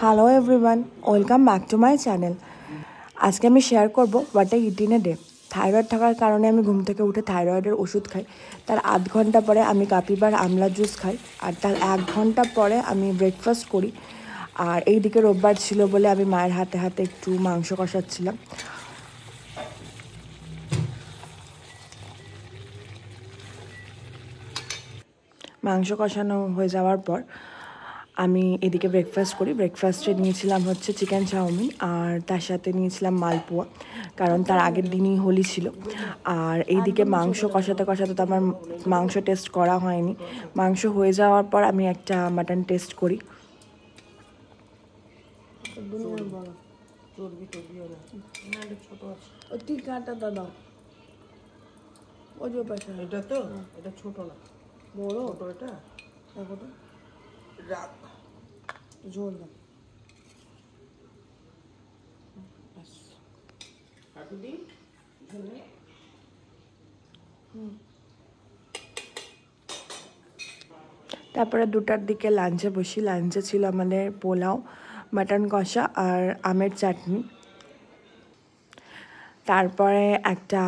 Hello everyone, welcome back to my channel. আজকে আমি share করব what I it in a day. Thyroid থাকার কারণে আমি ঘুম থেকে উঠে থাইরয়েডের ওষুধ খাই। তার আধ ঘন্টা পরে আমি কাপিবার আমলা জুস খাই। আর তার 1 ঘন্টা পরে আমি ব্রেকফাস্ট করি। আর এই দিকে রোববার ছিল বলে আমি মায়ের হাতে হাতে একটু মাংস কষাচ্ছিলাম। মাংস কষানো হয়ে যাওয়ার পর আমি এদিকে ব্রেকফাস্ট করি। ব্রেকফাস্টে নিয়েছিলাম হচ্ছে চিকেন চাউমিন, আর তার সাথে নিয়েছিলাম মালপোয়া, কারণ তার আগের দিনই হোলি ছিল। আর এইদিকে মাংস কষাতে কষাতে তো আমার মাংস টেস্ট করা হয়নি। মাংস হয়ে যাওয়ার পর আমি একটা মাটন টেস্ট করি। এটা তো এটা ছোট না, বড় এটা রাত ঝোল না। তারপরে 2টার দিকে লাঞ্চে বসি। লাঞ্চে ছিল আমাদের পোলাও, মাটন কষা আর আমের চাটনি। তারপরে একটা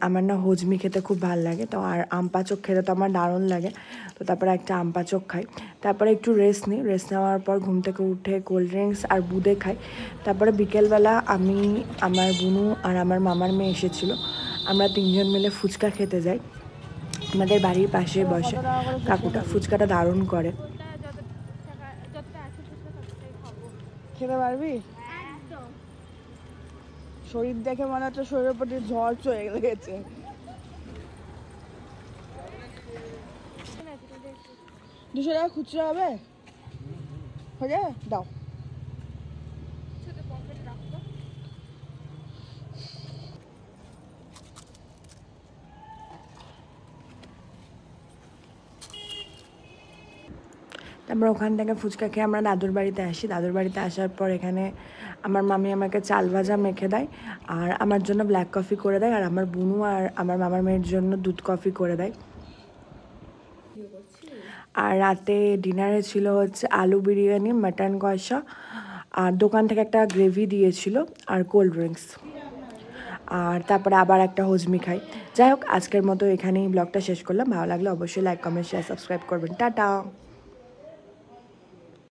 আমার না হজমি খেতে খুব ভালো লাগে, তো আর আম পাচক খেতে তো আমার দারুণ লাগে। তো তারপরে একটা আম পাচক খাই। তারপরে একটু রেস্ট নিই। রেস্ট নেওয়ার পর ঘুম থেকে উঠে কোল্ড ড্রিঙ্কস আর বুদে খাই। তারপরে বিকেলবেলা আমি, আমার বুনু আর আমার মামার মেয়ে এসেছিলো। আমরা 3জন মিলে ফুচকা খেতে যাই। আমাদের বাড়ির পাশে বসে কাকুটা ফুচকাটা দারুণ করে। খেতে পারবি? শরীর দেখে মনে হচ্ছে শরীরের প্রতি ঝড় চলে গেছে। $200 খুচরা হবে? হয়ে যাবে, দাও। তারপর ওখান থেকে ফুচকা খেয়ে আমরা দাদুর বাড়িতে আসি। দাদুর বাড়িতে আসার পর এখানে আমার মামি আমাকে চাল ভাজা মেখে দেয়, আর আমার জন্য ব্ল্যাক কফি করে দেয়, আর আমার বুনু আর আমার মামার মেয়ের জন্য দুধ কফি করে দেয়। আর রাতে ডিনারে ছিল হচ্ছে আলু বিরিয়ানি, মাটন কষা, আর দোকান থেকে একটা গ্রেভি দিয়েছিল, আর কোল্ড ড্রিঙ্কস। আর তারপরে আবার একটা হজমি খাই। যাই হোক, আজকের মতো এখানেই ব্লগটা শেষ করলাম। ভালো লাগলে অবশ্যই লাইক, কমেন্ট, শেয়ার, সাবস্ক্রাইব করবেন। টাটা।